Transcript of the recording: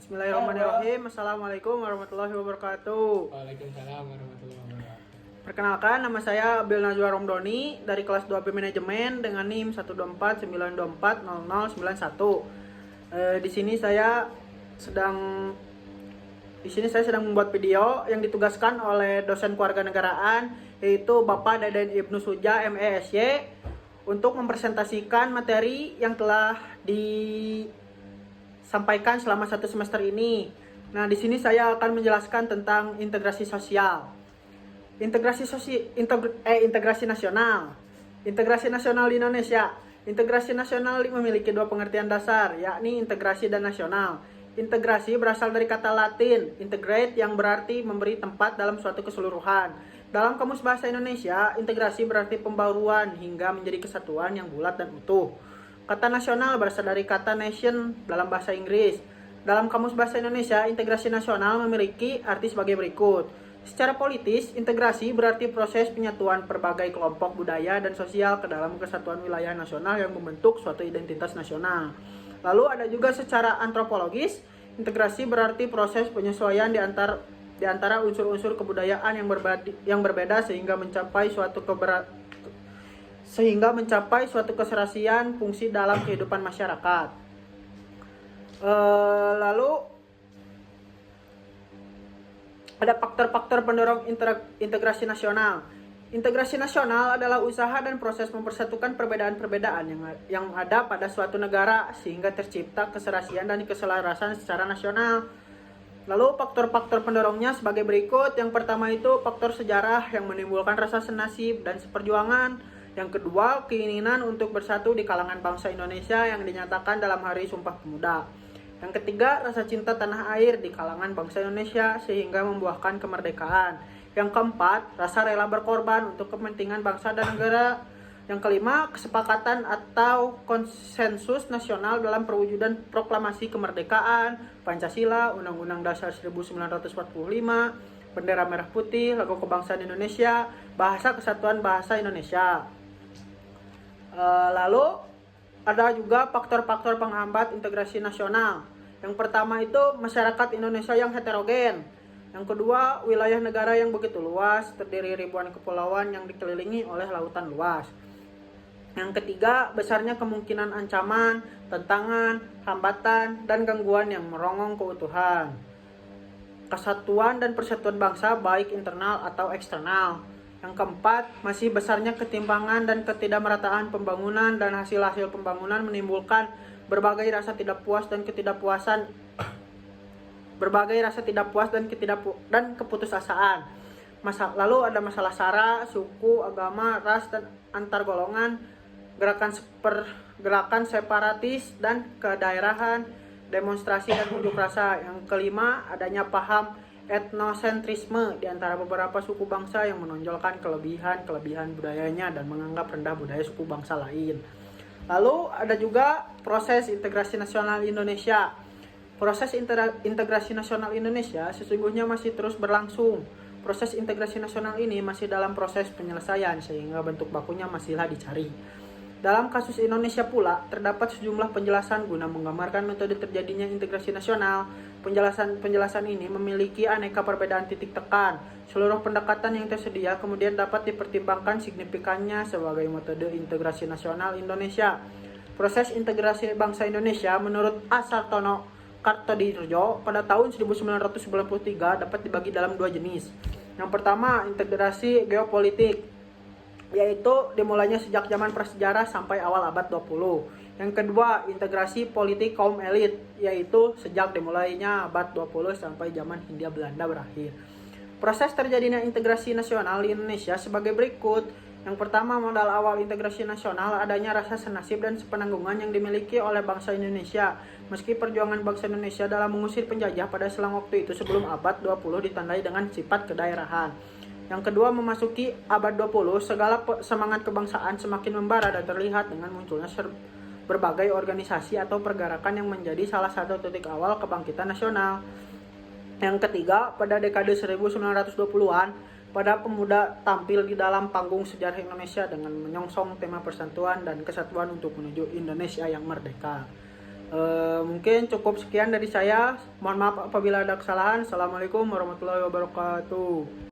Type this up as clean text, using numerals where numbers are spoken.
Bismillahirrahmanirrahim. Assalamualaikum warahmatullahi wabarakatuh. Waalaikumsalam warahmatullahi wabarakatuh. Perkenalkan, nama saya Abdul Najwa Romdoni dari kelas 2B Manajemen dengan NIM 124924091. Di sini saya sedang membuat video yang ditugaskan oleh dosen kewarganegaraan, yaitu Bapak Deden Ibnu Suja MESY, untuk mempresentasikan materi yang telah disampaikan selama satu semester ini. Nah, di sini saya akan menjelaskan tentang integrasi sosial. Integrasi nasional. Integrasi nasional di Indonesia. Integrasi nasional memiliki dua pengertian dasar, yakni integrasi dan nasional. Integrasi berasal dari kata Latin integrate, yang berarti memberi tempat dalam suatu keseluruhan. Dalam Kamus Bahasa Indonesia, integrasi berarti pembaruan hingga menjadi kesatuan yang bulat dan utuh. Kata nasional berasal dari kata nation dalam bahasa Inggris. Dalam Kamus Bahasa Indonesia, integrasi nasional memiliki arti sebagai berikut. Secara politis, integrasi berarti proses penyatuan berbagai kelompok budaya dan sosial ke dalam kesatuan wilayah nasional yang membentuk suatu identitas nasional. Lalu ada juga secara antropologis, integrasi berarti proses penyesuaian di antara unsur-unsur kebudayaan yang berbeda sehingga mencapai suatu keserasian fungsi dalam kehidupan masyarakat. Lalu ada faktor-faktor pendorong integrasi nasional. Integrasi nasional adalah usaha dan proses mempersatukan perbedaan-perbedaan yang ada pada suatu negara sehingga tercipta keserasian dan keselarasan secara nasional. Lalu faktor-faktor pendorongnya sebagai berikut. Yang pertama itu faktor sejarah yang menimbulkan rasa senasib dan seperjuangan. Yang kedua, keinginan untuk bersatu di kalangan bangsa Indonesia yang dinyatakan dalam Hari Sumpah Pemuda. Yang ketiga, rasa cinta tanah air di kalangan bangsa Indonesia sehingga membuahkan kemerdekaan. Yang keempat, rasa rela berkorban untuk kepentingan bangsa dan negara. Yang kelima, kesepakatan atau konsensus nasional dalam perwujudan proklamasi kemerdekaan, Pancasila, Undang-Undang Dasar 1945, bendera merah putih, logo kebangsaan Indonesia, bahasa kesatuan bahasa Indonesia. Lalu ada juga faktor-faktor penghambat integrasi nasional. Yang pertama itu masyarakat Indonesia yang heterogen. Yang kedua, wilayah negara yang begitu luas, terdiri ribuan kepulauan yang dikelilingi oleh lautan luas. Yang ketiga, besarnya kemungkinan ancaman, tantangan, hambatan, dan gangguan yang merongrong keutuhan, kesatuan dan persatuan bangsa baik internal atau eksternal. Yang keempat, masih besarnya ketimpangan dan ketidakmerataan pembangunan dan hasil-hasil pembangunan menimbulkan berbagai rasa tidak puas dan keputusasaan. Lalu ada masalah sara, suku, agama, ras, dan antar golongan, gerakan separatis dan kedaerahan, demonstrasi dan unjuk rasa. Yang kelima, adanya paham etnosentrisme di antara beberapa suku bangsa yang menonjolkan kelebihan budayanya dan menganggap rendah budaya suku bangsa lain. Lalu ada juga proses integrasi nasional Indonesia. Proses integrasi nasional Indonesia sesungguhnya masih terus berlangsung. Proses integrasi nasional ini masih dalam proses penyelesaian sehingga bentuk bakunya masihlah dicari. Dalam kasus Indonesia pula, terdapat sejumlah penjelasan guna menggambarkan metode terjadinya integrasi nasional. Penjelasan ini memiliki aneka perbedaan titik tekan. Seluruh pendekatan yang tersedia kemudian dapat dipertimbangkan signifikannya sebagai metode integrasi nasional Indonesia. Proses integrasi bangsa Indonesia menurut A. Sartono Kartodirjo pada tahun 1993 dapat dibagi dalam dua jenis. Yang pertama, integrasi geopolitik, yaitu dimulainya sejak zaman prasejarah sampai awal abad 20. Yang kedua, integrasi politik kaum elit, yaitu sejak dimulainya abad 20 sampai zaman Hindia Belanda berakhir. Proses terjadinya integrasi nasional di Indonesia sebagai berikut. Yang pertama, modal awal integrasi nasional adanya rasa senasib dan sepenanggungan yang dimiliki oleh bangsa Indonesia. Meski perjuangan bangsa Indonesia dalam mengusir penjajah pada selang waktu itu sebelum abad 20 ditandai dengan sifat kedaerahan. Yang kedua, memasuki abad 20, segala semangat kebangsaan semakin membara dan terlihat dengan munculnya berbagai organisasi atau pergerakan yang menjadi salah satu titik awal kebangkitan nasional. Yang ketiga, pada dekade 1920-an, pada pemuda tampil di dalam panggung sejarah Indonesia dengan menyongsong tema persatuan dan kesatuan untuk menuju Indonesia yang merdeka. Mungkin cukup sekian dari saya. Mohon maaf apabila ada kesalahan. Assalamualaikum warahmatullahi wabarakatuh.